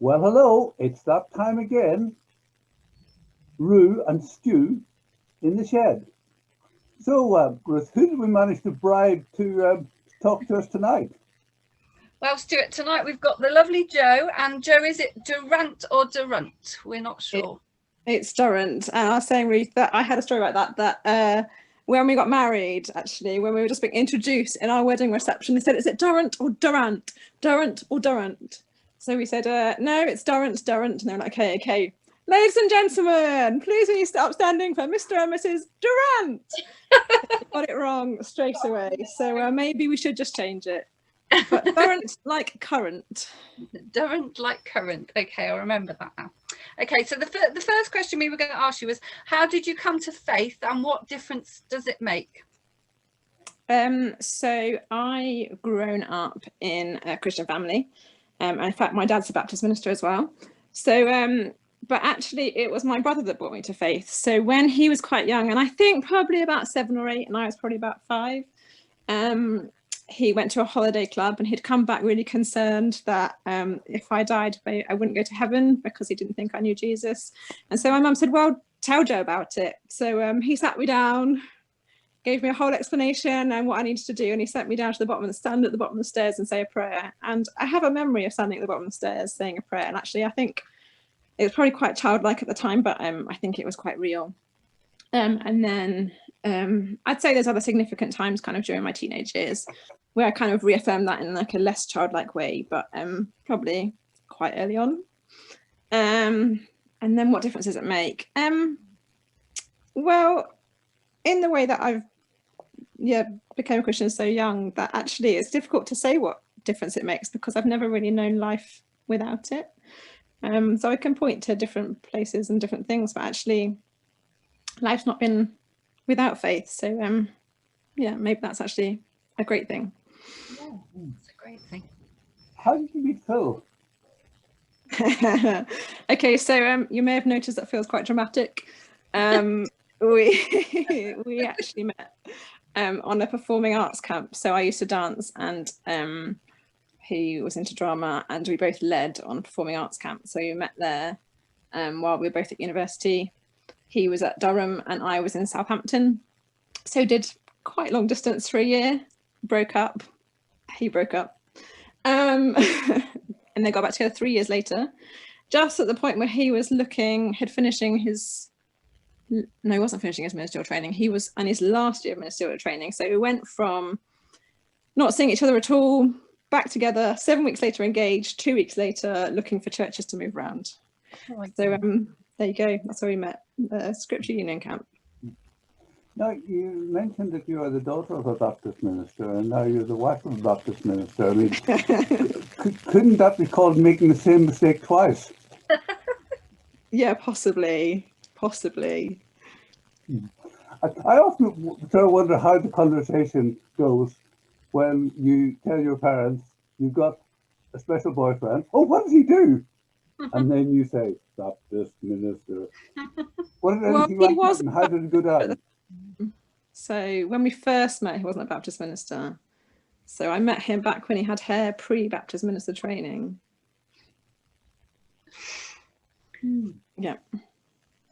Well, hello, it's that time again. Rue and Stu in the shed. So, Ruth, who did we manage to bribe to talk to us tonight? Well, Stuart, tonight we've got the lovely Jo, and Jo, is it Durrant or Durrant? We're not It, sure. it's Durrant, and I was saying, Ruth, that I had a story about that. When we got married, actually, when we were just being introduced in our wedding reception, they said, "Is it Durrant or Durrant? Durrant or Durrant?" So we said, "No, it's Durrant, Durrant," and they were like, "Okay, okay." Ladies and gentlemen, please will you start standing for Mr. and Mrs. Durrant? Got it wrong straight away. So maybe we should just change it. But Durrant like current. Durrant like current. Okay, I'll remember that now. Okay, so the first question we were going to ask you was, how did you come to faith, and what difference does it make? So I grown up in a Christian family. In fact, my dad's a Baptist minister as well. So, but actually, it was my brother that brought me to faith. So when he was quite young, and I think probably about 7 or 8, and I was probably about 5, he went to a holiday club, and he'd come back really concerned that if I died, I wouldn't go to heaven because he didn't think I knew Jesus. And so my mum said, "Well, tell Jo about it." So he sat me down, gave me a whole explanation and what I needed to do, and he sent me down to the bottom and stand at the bottom of the stairs and say a prayer. And I have a memory of standing at the bottom of the stairs saying a prayer, and actually I think it was probably quite childlike at the time, but I think it was quite real. And then I'd say there's other significant times kind of during my teenage years where I kind of reaffirmed that in like a less childlike way, but probably quite early on. And then what difference does it make? Well, in the way that I've became a Christian so young, that actually it's difficult to say what difference it makes because I've never really known life without it. So I can point to different places and different things, but actually life's not been without faith. So maybe that's actually a great thing. Yeah, it's a great thing. How did you meet Phil? Okay, so you may have noticed that Phil's quite dramatic. We actually met on a performing arts camp. So I used to dance, and he was into drama, and we both led on a performing arts camp. So we met there while we were both at university. He was at Durham and I was in Southampton. So did quite long distance for a year, broke up. He broke up. And they got back together 3 years later, just at the point where he was finishing his, no, he wasn't finishing his ministerial training. He was in his last year of ministerial training. So we went from not seeing each other at all, back together, 7 weeks later engaged, 2 weeks later looking for churches to move around. So there you go. That's where we met, the Scripture Union camp. Now, you mentioned that you are the daughter of a Baptist minister, and now you're the wife of a Baptist minister. I mean, couldn't that be called making the same mistake twice? Yeah, possibly. I often sort of wonder how the conversation goes when you tell your parents you've got a special boyfriend. Oh, what does he do? And then you say, Baptist minister. What did anything like that, and how did it go down? So when we first met, he wasn't a Baptist minister. So I met him back when he had hair pre-Baptist minister training. Yeah.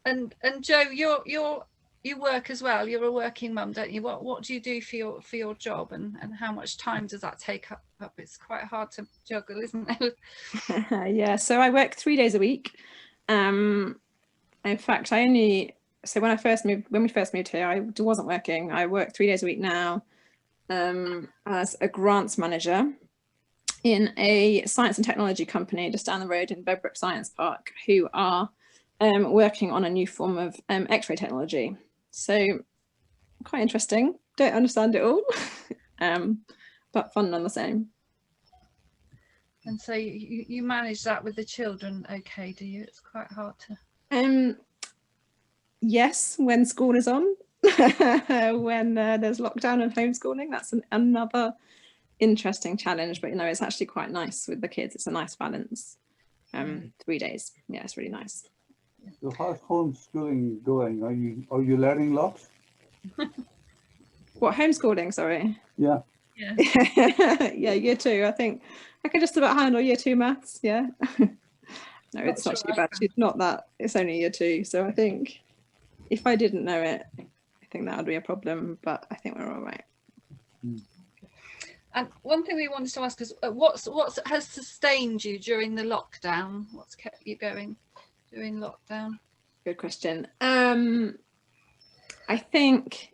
And Jo, you work as well. You're a working mum, don't you? What do you do for your job, and how much time does that take up? It's quite hard to juggle, isn't it? Yeah. So I work 3 days a week. In fact, when we first moved here, I wasn't working. I work 3 days a week now as a grants manager in a science and technology company just down the road in Bedbrook Science Park, who are working on a new form of X-ray technology. So quite interesting. Don't understand it all, but fun none the same. And so you manage that with the children, okay? Do you? It's quite hard to. Yes, when school is on. When there's lockdown and homeschooling, that's another interesting challenge. But it's actually quite nice with the kids. It's a nice balance. 3 days, yeah, it's really nice. So how's homeschooling going? Are you learning lots? What, homeschooling? Sorry. Yeah. Yeah, year 2. I think I can just about handle year 2 maths. Yeah. No, it's not too bad. She's not that. It's only year 2, so I think if I didn't know it, I think that would be a problem. But I think we're all right. And one thing we wanted to ask is, what has sustained you during the lockdown? What's kept you going during lockdown? Good question. I think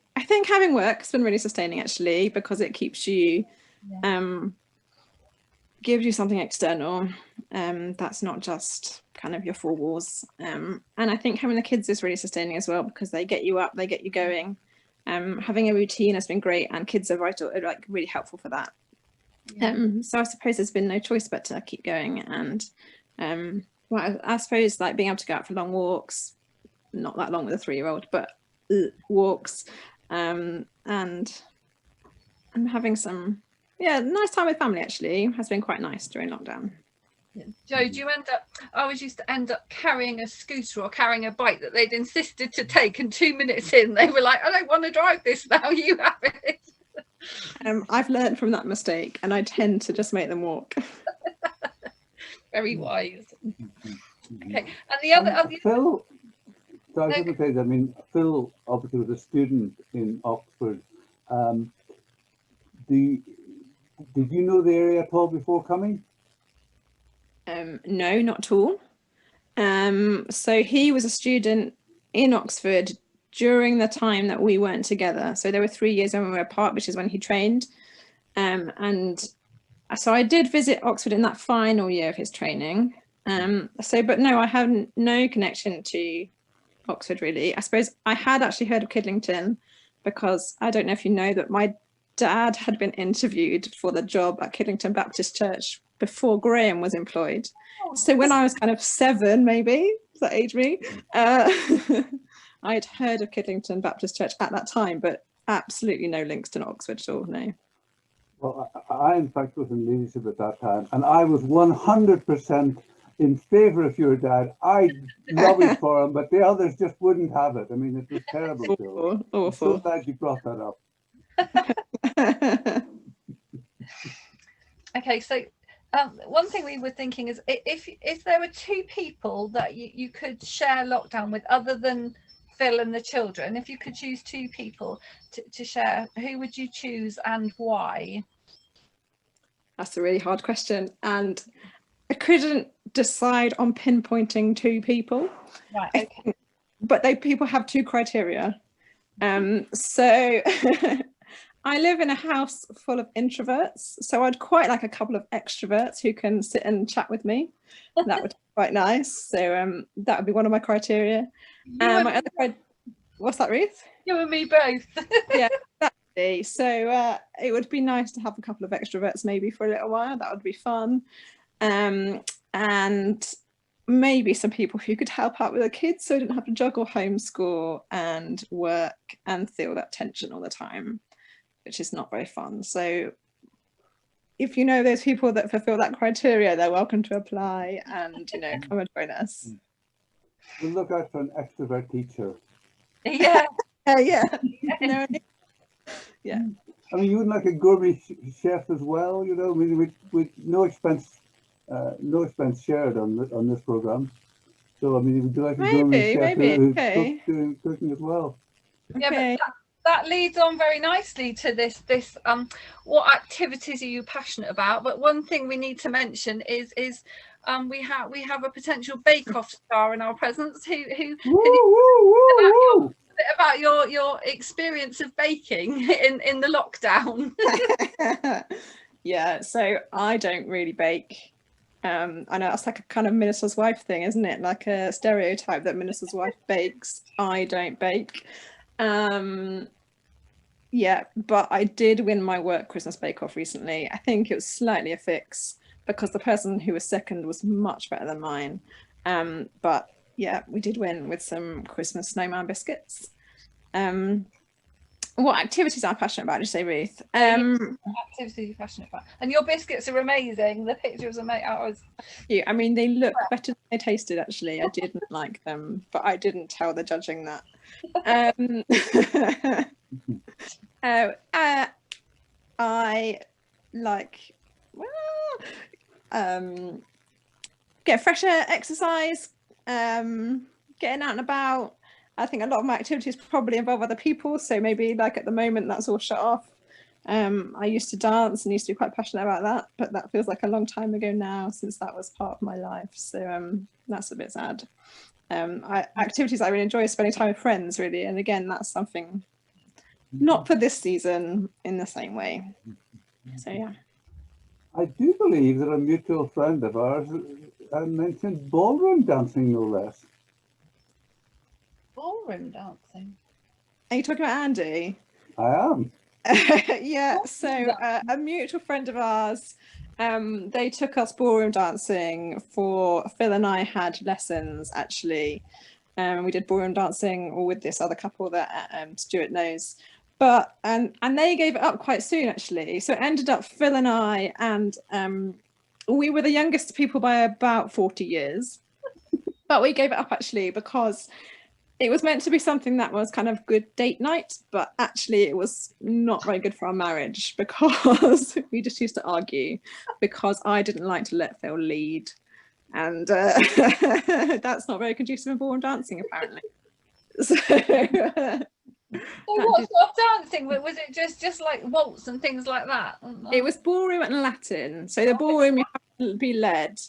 having work has been really sustaining, actually, because it keeps you, gives you something external. That's not just kind of your 4 walls. And I think having the kids is really sustaining as well, because they get you up, they get you going. Having a routine has been great, and kids are vital, like really helpful for that. So I suppose there's been no choice but to keep going. And well, I suppose like being able to go out for long walks, not that long with a 3-year-old, but walks, and having some nice time with family actually has been quite nice during lockdown. Jo, do you I always used to end up carrying a scooter or carrying a bike that they'd insisted to take, and 2 minutes in they were like, I don't want to drive this now, you have it. I've learned from that mistake, and I tend to just make them walk. Very wise. Okay, and the other Phil, so I was going to say that, I mean, Phil obviously was a student in Oxford. Did you know the area at all before coming? No, not at all. So he was a student in Oxford during the time that we weren't together. So there were 3 years when we were apart, which is when he trained. And so I did visit Oxford in that final year of his training. But no, I have no connection to Oxford really. I suppose I had actually heard of Kidlington, because I don't know if you know that my dad had been interviewed for the job at Kidlington Baptist Church before Graham was employed. So when I was kind of 7, maybe, does that age me? I had heard of Kidlington Baptist Church at that time, but absolutely no links to Oxford at all, no. Well, I in fact was in leadership at that time, and I was 100% in favour of your dad. I lobbied for him, but the others just wouldn't have it. I mean, it was terrible. Awful. I'm so glad you brought that up. Okay, so one thing we were thinking is, if there were 2 people that you could share lockdown with other than Phil and the children, if you could choose 2 people to share, who would you choose and why? That's a really hard question, and I couldn't decide on pinpointing 2 people. Right, okay. But people have 2 criteria. So I live in a house full of introverts, so I'd quite like a couple of extroverts who can sit and chat with me. That would be quite nice. So that would be one of my criteria. What's that, Ruth? You and me both. Yeah, exactly. So it would be nice to have a couple of extroverts maybe for a little while. That would be fun. And maybe some people who could help out with the kids, so I didn't have to juggle homeschool and work and feel that tension all the time, which is not very fun. So if you know those people that fulfill that criteria, they're welcome to apply and, you know, come and join us. We'll look out for an extrovert teacher. Yeah. Yeah. No, yeah. I mean, you would like a gourmet chef as well, you know. I mean, with no expense shared on this program. So I mean, would you like a gourmet chef who's cooking as well? Yeah, but that leads on very nicely to this what activities are you passionate about? But one thing we need to mention is we have a potential bake-off star in our presence who about your experience of baking in the lockdown. Yeah, so I don't really bake. I know that's like a kind of minister's wife thing, isn't it? Like a stereotype that minister's wife bakes. I don't bake. Yeah, but I did win my work Christmas bake-off recently. I think it was slightly a fix because the person who was second was much better than mine. But yeah, we did win with some Christmas snowman biscuits. What activities am I passionate about, did you say, Ruth? Activities you're passionate about. And your biscuits are amazing. The pictures are amazing. Yeah, I mean, they look better than they tasted, actually. I didn't like them, but I didn't tell the judging that. I like, get fresh air, exercise, getting out and about. I think a lot of my activities probably involve other people, so maybe like at the moment that's all shut off. I used to dance and used to be quite passionate about that, but that feels like a long time ago now since that was part of my life, so that's a bit sad. Activities I really enjoy is spending time with friends, really, and again that's something not for this season in the same way. So yeah. I do believe that a mutual friend of ours mentioned ballroom dancing, no less. Ballroom dancing. Are you talking about Andy? I am. Yeah, so a mutual friend of ours, they took us ballroom dancing for Phil and I had lessons actually. We did ballroom dancing all with this other couple that Stuart knows, but and they gave it up quite soon actually. So it ended up Phil and I, and we were the youngest people by about 40 years, but we gave it up actually because it was meant to be something that was kind of good date night, but actually it was not very good for our marriage because we just used to argue because I didn't like to let Phil lead. And that's not very conducive in ballroom dancing, apparently. So, what sort of dancing? Was it just like waltz and things like that? It was ballroom and Latin. So the ballroom you have to be led.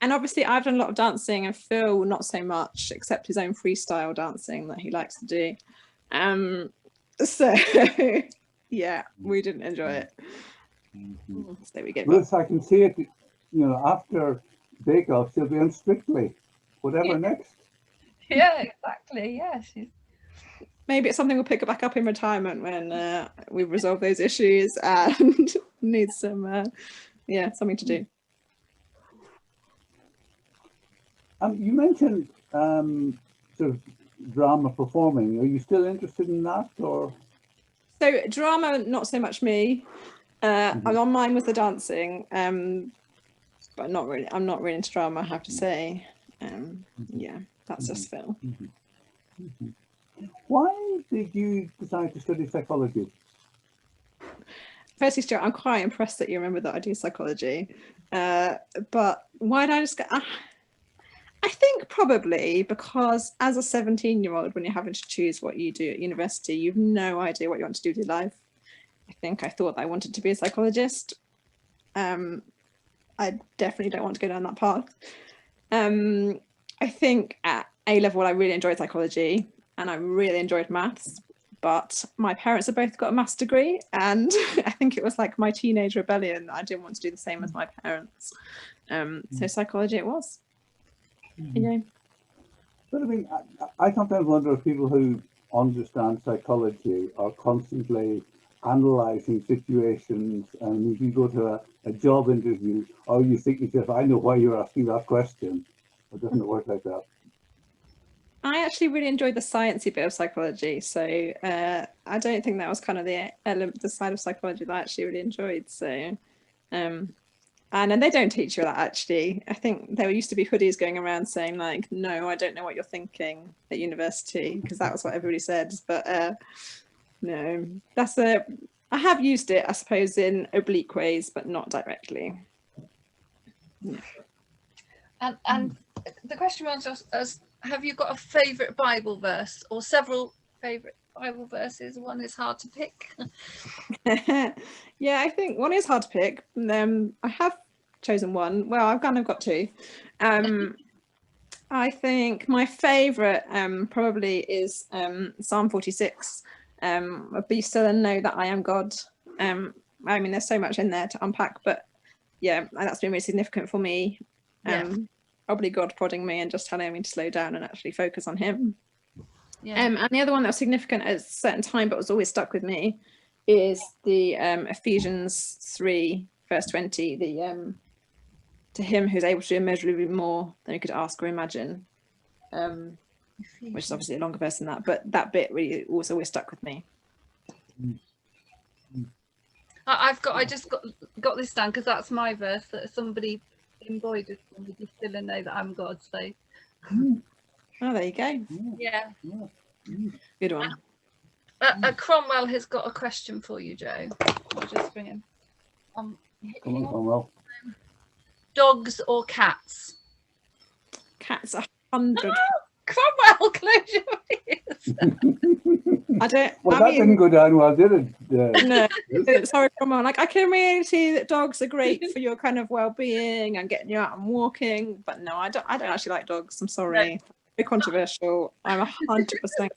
And obviously I've done a lot of dancing and Phil not so much, except his own freestyle dancing that he likes to do. So yeah, we didn't enjoy it. So we gave Ruth, I can see it, you know, after Bake Off, she'll be on Strictly, whatever next. Yeah, exactly. Yeah, maybe it's something we'll pick back up in retirement when we've resolved those issues and need some, yeah, something to do. You mentioned sort of drama performing. Are you still interested in that, or? So drama, not so much me. I'm on mine with the dancing, but not really. I'm not really into drama, I have to say. Yeah, that's just Phil. Why did you decide to study psychology? Firstly, Stuart, I'm quite impressed that you remember that I do psychology. But why did I just go? I think probably because as a 17-year-old, when you're having to choose what you do at university, you've no idea what you want to do with your life. I think I thought I wanted to be a psychologist. I definitely don't want to go down that path. I think at A-level, I really enjoyed psychology and I really enjoyed maths, but my parents have both got a maths degree, and I think it was like my teenage rebellion that I didn't want to do the same as my parents. So psychology it was. Yeah. But I mean, I sometimes wonder if people who understand psychology are constantly analysing situations, and if you go to a job interview, or you think yourself, I know why you're asking that question. It doesn't work like that. I actually really enjoyed the sciencey bit of psychology, so I don't think that was kind of the side of psychology that I actually really enjoyed. So, and then they don't teach you that actually. I think there used to be hoodies going around saying like, "No, I don't know what you're thinking" at university, because that was what everybody said. But no, I have used it, I suppose, in oblique ways, but not directly. Yeah. And the question was just, have you got a favourite Bible verse or several favourite Bible verses? One is hard to pick. Yeah, I think one is hard to pick. I have chosen one. Well, I've kind of got two. I think my favourite probably is Psalm 46. Be still and know that I am God. I mean, there's so much in there to unpack, but yeah, that's been really significant for me. Probably God prodding me and just telling me to slow down and actually focus on him. And the other one that was significant at a certain time but was always stuck with me is the Ephesians 3 verse 20, the to him who's able to do immeasurably more than you could ask or imagine, which is obviously a longer verse than that, but that bit really was always stuck with me. I just got this down because that's my verse that somebody embroidered for me. Be still and know that I'm God. So oh, there you go. Yeah. Good one. Cromwell has got a question for you, Jo. I'll just bring him. Come on, Cromwell. dogs or cats? Cats 100. Cromwell, close your ears. I don't. Well, I that mean, didn't go down well, did it? no, sorry, come on. Like, I can really see that dogs are great for your kind of well-being and getting you out and walking. But no, I don't actually like dogs. I'm sorry. Very controversial. I'm 100%.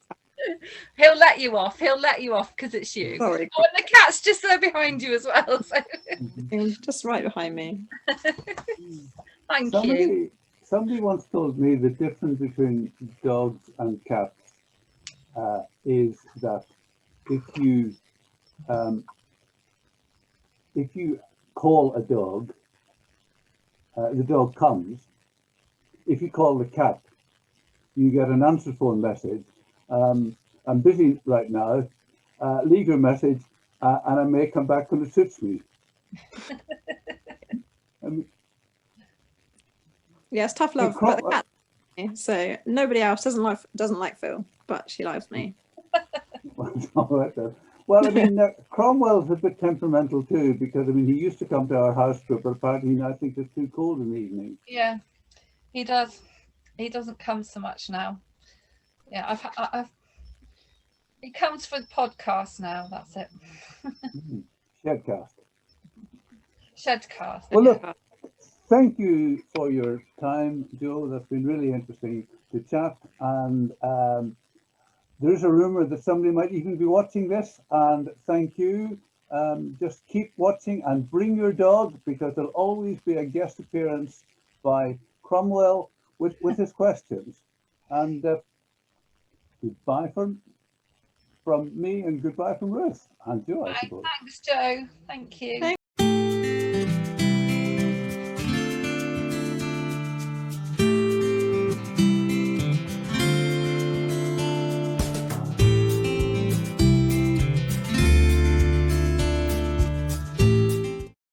He'll let you off. He'll let you off because it's you. Sorry. Oh, and the cat's just there behind you as well. So. Just right behind me. Thank you. Somebody once told me the difference between dogs and cats is that if you call a dog, the dog comes. If you call the cat, you get an answer phone message. I'm busy right now. Leave your message, and I may come back when it suits me. Yes, tough love, but the cat. So nobody else doesn't like Phil, but she loves me. Well, I mean, Cromwell's a bit temperamental too, because I mean, he used to come to our house, but apparently now thinks it's too cold in the evening. Yeah, he does. He doesn't come so much now. Yeah, he comes for the podcast now. That's it. Shedcast. Shedcast. Well, look, thank you for your time, Jo. That's been really interesting to chat. And there's a rumor that somebody might even be watching this. And thank you. Just keep watching and bring your dog, because there'll always be a guest appearance by Cromwell with his questions. And goodbye from me, and goodbye from Ruth and Jo, I suppose. Thanks, Jo. Thank you.